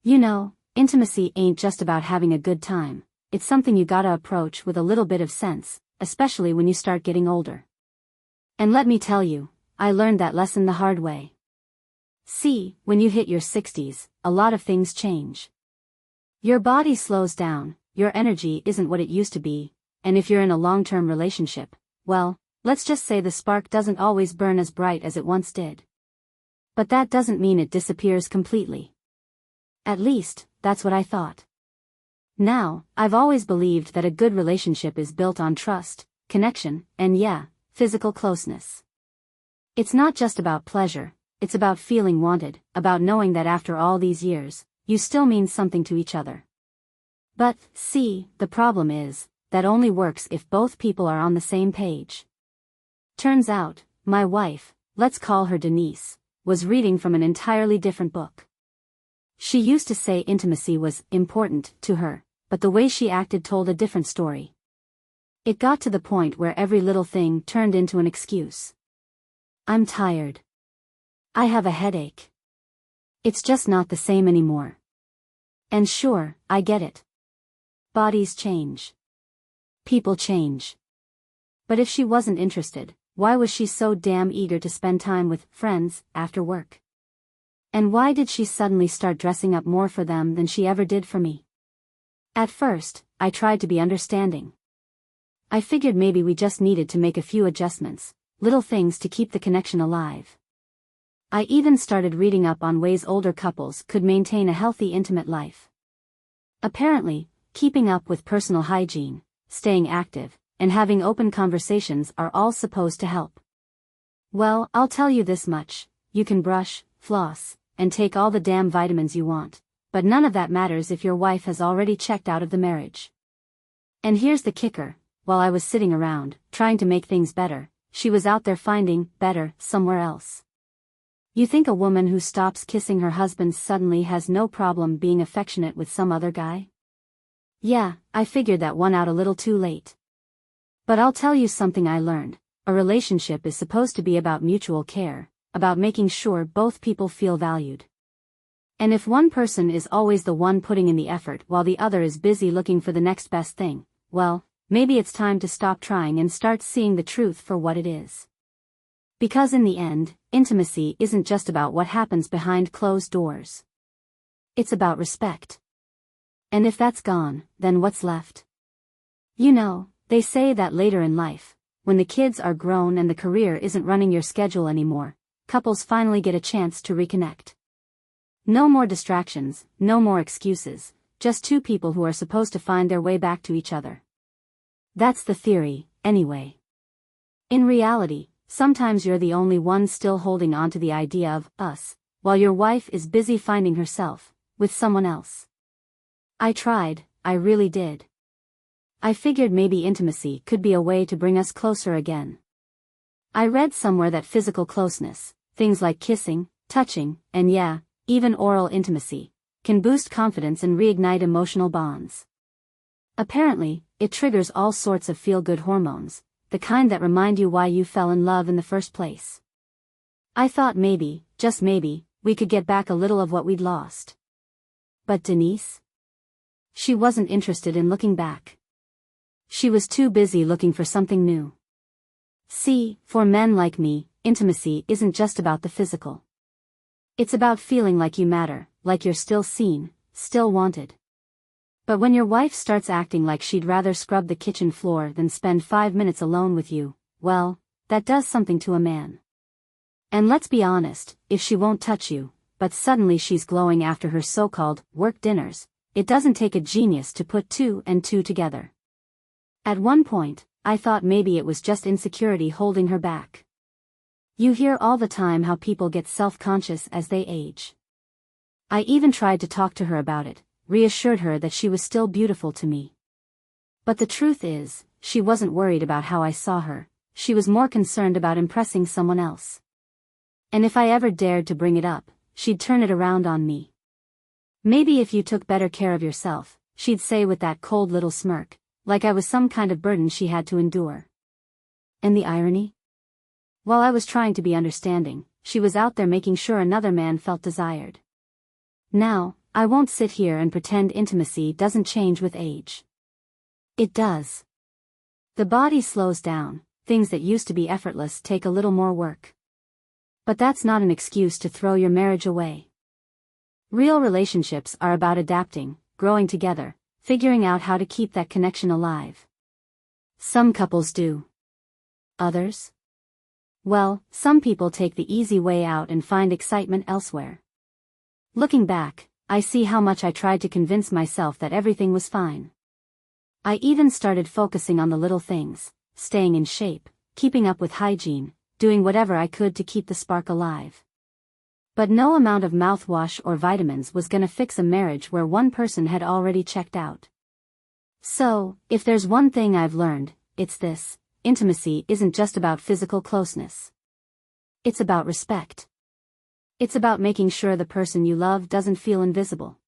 You know, intimacy ain't just about having a good time. It's something you gotta approach with a little bit of sense, especially when you start getting older. And let me tell you, I learned that lesson the hard way. See, when you hit your 60s, a lot of things change. Your body slows down, your energy isn't what it used to be, and if you're in a long-term relationship, well, let's just say the spark doesn't always burn as bright as it once did. But that doesn't mean it disappears completely. At least, that's what I thought. Now, I've always believed that a good relationship is built on trust, connection, and yeah, physical closeness. It's not just about pleasure, it's about feeling wanted, about knowing that after all these years, you still mean something to each other. But, see, the problem is, that only works if both people are on the same page. Turns out, my wife, let's call her Denise, was reading from an entirely different book. She used to say intimacy was important to her, but the way she acted told a different story. It got to the point where every little thing turned into an excuse. I'm tired. I have a headache. It's just not the same anymore. And sure, I get it. Bodies change. People change. But if she wasn't interested, why was she so damn eager to spend time with friends after work? And why did she suddenly start dressing up more for them than she ever did for me? At first, I tried to be understanding. I figured maybe we just needed to make a few adjustments, little things to keep the connection alive. I even started reading up on ways older couples could maintain a healthy intimate life. Apparently, keeping up with personal hygiene, staying active, and having open conversations are all supposed to help. Well, I'll tell you this much, you can brush, floss, and take all the damn vitamins you want, but none of that matters if your wife has already checked out of the marriage. And here's the kicker, while I was sitting around, trying to make things better, she was out there finding better somewhere else. You think a woman who stops kissing her husband suddenly has no problem being affectionate with some other guy? Yeah, I figured that one out a little too late. But I'll tell you something I learned, a relationship is supposed to be about mutual care, about making sure both people feel valued. And if one person is always the one putting in the effort while the other is busy looking for the next best thing, well, maybe it's time to stop trying and start seeing the truth for what it is. Because in the end, intimacy isn't just about what happens behind closed doors. It's about respect. And if that's gone, then what's left? You know, they say that later in life, when the kids are grown and the career isn't running your schedule anymore, couples finally get a chance to reconnect. No more distractions, no more excuses, just two people who are supposed to find their way back to each other. That's the theory, anyway. In reality, sometimes you're the only one still holding on to the idea of us, while your wife is busy finding herself with someone else. I tried, I really did. I figured maybe intimacy could be a way to bring us closer again. I read somewhere that physical closeness, things like kissing, touching, and yeah, even oral intimacy, can boost confidence and reignite emotional bonds. Apparently, it triggers all sorts of feel-good hormones, the kind that remind you why you fell in love in the first place. I thought maybe, just maybe, we could get back a little of what we'd lost. But Denise? She wasn't interested in looking back. She was too busy looking for something new. See, for men like me, intimacy isn't just about the physical. It's about feeling like you matter, like you're still seen, still wanted. But when your wife starts acting like she'd rather scrub the kitchen floor than spend 5 minutes alone with you, well, that does something to a man. And let's be honest, if she won't touch you, but suddenly she's glowing after her so-called work dinners, it doesn't take a genius to put two and two together. At one point, I thought maybe it was just insecurity holding her back. You hear all the time how people get self-conscious as they age. I even tried to talk to her about it, reassured her that she was still beautiful to me. But the truth is, she wasn't worried about how I saw her, she was more concerned about impressing someone else. And if I ever dared to bring it up, she'd turn it around on me. Maybe if you took better care of yourself, she'd say with that cold little smirk, like I was some kind of burden she had to endure. And the irony? While I was trying to be understanding, she was out there making sure another man felt desired. Now, I won't sit here and pretend intimacy doesn't change with age. It does. The body slows down, things that used to be effortless take a little more work. But that's not an excuse to throw your marriage away. Real relationships are about adapting, growing together, figuring out how to keep that connection alive. Some couples do. Others? Well, some people take the easy way out and find excitement elsewhere. Looking back, I see how much I tried to convince myself that everything was fine. I even started focusing on the little things, staying in shape, keeping up with hygiene, doing whatever I could to keep the spark alive. But no amount of mouthwash or vitamins was gonna fix a marriage where one person had already checked out. So, if there's one thing I've learned, it's this: intimacy isn't just about physical closeness. It's about respect. It's about making sure the person you love doesn't feel invisible.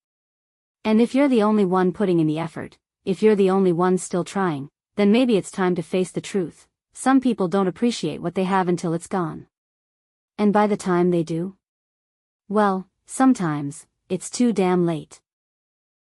And if you're the only one putting in the effort, if you're the only one still trying, then maybe it's time to face the truth. Some people don't appreciate what they have until it's gone. And by the time they do, well, sometimes, it's too damn late.